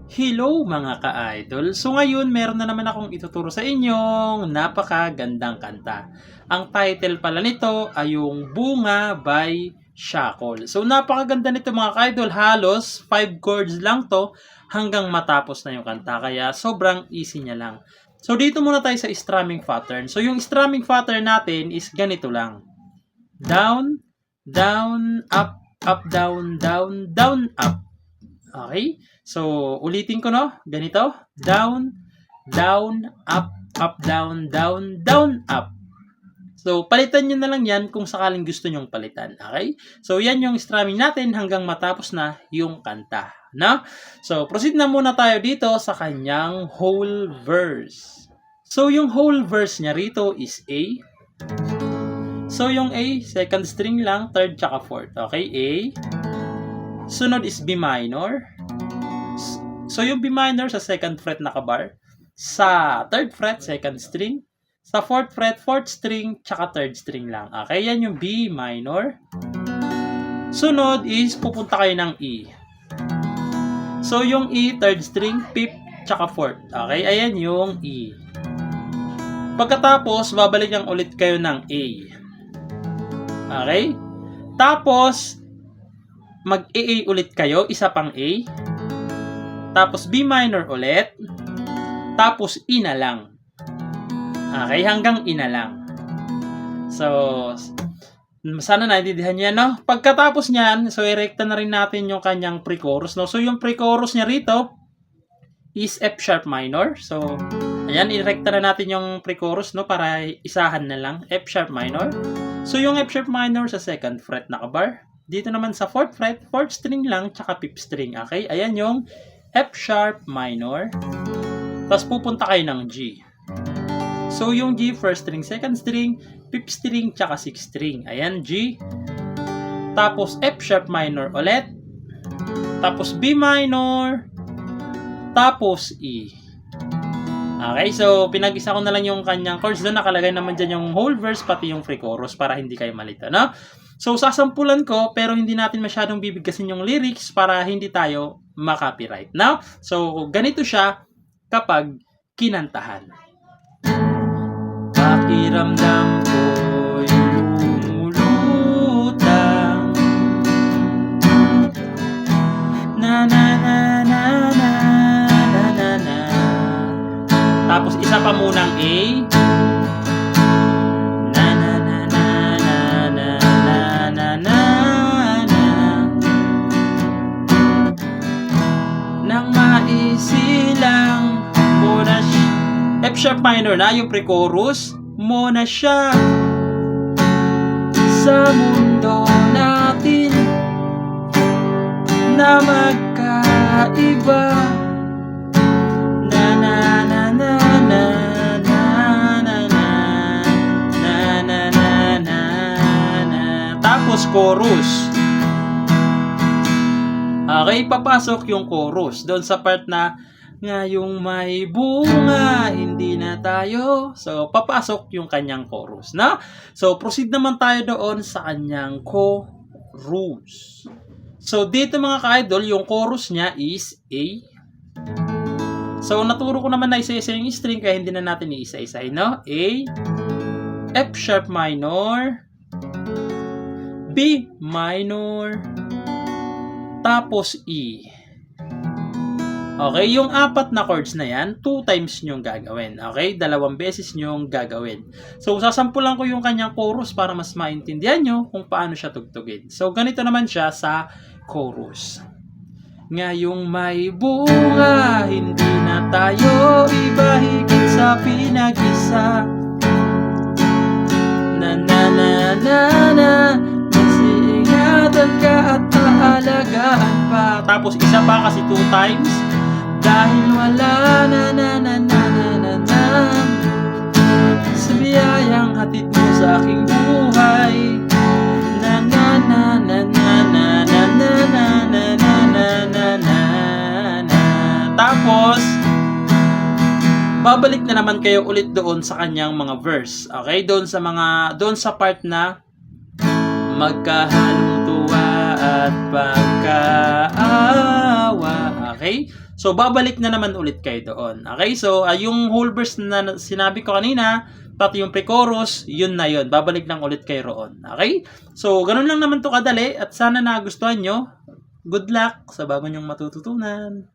Hello mga ka-idol! So ngayon meron na naman akong ituturo sa inyong napakagandang kanta. Ang title pala nito ay yung Bunga by Shackle. So napakaganda nito mga ka-idol, halos 5 chords lang to hanggang matapos na yung kanta. Kaya sobrang easy niya lang. So dito muna tayo sa strumming pattern. So yung strumming pattern natin is ganito lang. Down, down, up, up, down, down, down, up. Okay? So, ulitin ko, no? Ganito. Down, down, up, up, down, down, down, up. So, palitan nyo na lang yan kung sakaling gusto nyong palitan. Okay? So, yan yung strumming natin hanggang matapos na yung kanta. No? So, proceed na muna tayo dito sa kanyang whole verse. So, yung whole verse niya rito is A. So, yung A, second string lang, third tsaka fourth. Okay? A. Sunod is B minor. So, yung B minor sa second fret nakabar. Sa third fret, second string. Sa fourth fret, fourth string, tsaka third string lang. Okay, yan yung B minor. Sunod is pupunta kayo ng E. So, yung E, third string, fifth, tsaka fourth. Okay, ayan yung E. Pagkatapos, babalik lang ulit kayo ng A. Okay? Tapos, mag-A ulit kayo, isa pang A. Tapos B minor ulit. Tapos E na lang. Okay, hanggang E na lang. So, sana naintindihan niya, no? Pagkatapos niyan, so irekta na rin natin yung kanyang pre-chorus, no? So, yung pre-chorus niya rito is F sharp minor. So, ayan, irekta na natin yung pre-chorus, no? Para isahan na lang. F sharp minor. So, yung F sharp minor sa second fret nakabar. Dito naman sa fourth fret, fourth string lang, tsaka fifth string. Okay, ayan yung F sharp minor. Tapos pupunta kayo ng G. So yung G, first string, second string, fifth string, tsaka sixth string. Ayan, G. Tapos F sharp minor ulit. Tapos B minor. Tapos E. Okay, so pinag-isa ko na lang yung kanyang chords. Doon nakalagay naman dyan yung whole verse, pati yung pre-chorus para hindi kayo malito, no? So, sasampulan ko, pero hindi natin masyadong bibigkasin yung lyrics para hindi tayo makopyright. Now, so, ganito siya kapag kinantahan. Pakiramdam ko'y lumulutang. Na na na na na na na na. Tapos, isa pa munang A. Isilang mo na F sharp minor na yung pre-chorus mo na siya sa mundo natin na magkaiba. Na na na na na na na na na na na na na. Tapos chorus. Okay, papasok yung chorus doon sa part na ngayong may bunga, hindi na tayo. So, papasok yung kanyang chorus, na? So, proceed naman tayo doon sa kanyang chorus. So, dito mga ka-idol, yung chorus niya is A. So, naturo ko naman na isa-isa yung string, kaya hindi na natin iisa-isa, no? A, F sharp minor, B minor, tapos E. Okay, yung apat na chords na yan, 2 times nyo gagawin. Okay, 2 beses nyo gagawin. So, sasampulan ko yung kanyang chorus para mas maintindihan nyo kung paano siya tugtugin. So, ganito naman siya sa chorus. Ngayong may bunga, hindi na tayo iba higit sa pinag-isa. Na na na na na, masingatan ka at paalagaan pa. Tapos isa pa kasi 2 times. Dahil wala na na na na na na na sa biyayang hatid mo sa aking buhay. Na na na na na na na na na na na na na na. Tapos babalik na naman kayo ulit doon sa kanyang mga verse. Okay? Doon sa part na magkahalong tuwa at pagkaawa. Okay? Okay? So, babalik na naman ulit kayo doon. Okay? So, yung whole verse na sinabi ko kanina, pati yung pre-chorus, yun na yun. Babalik lang ulit kayo roon. Okay? So, ganun lang naman to kadali at sana nagustuhan nyo. Good luck sa bago nyong matututunan.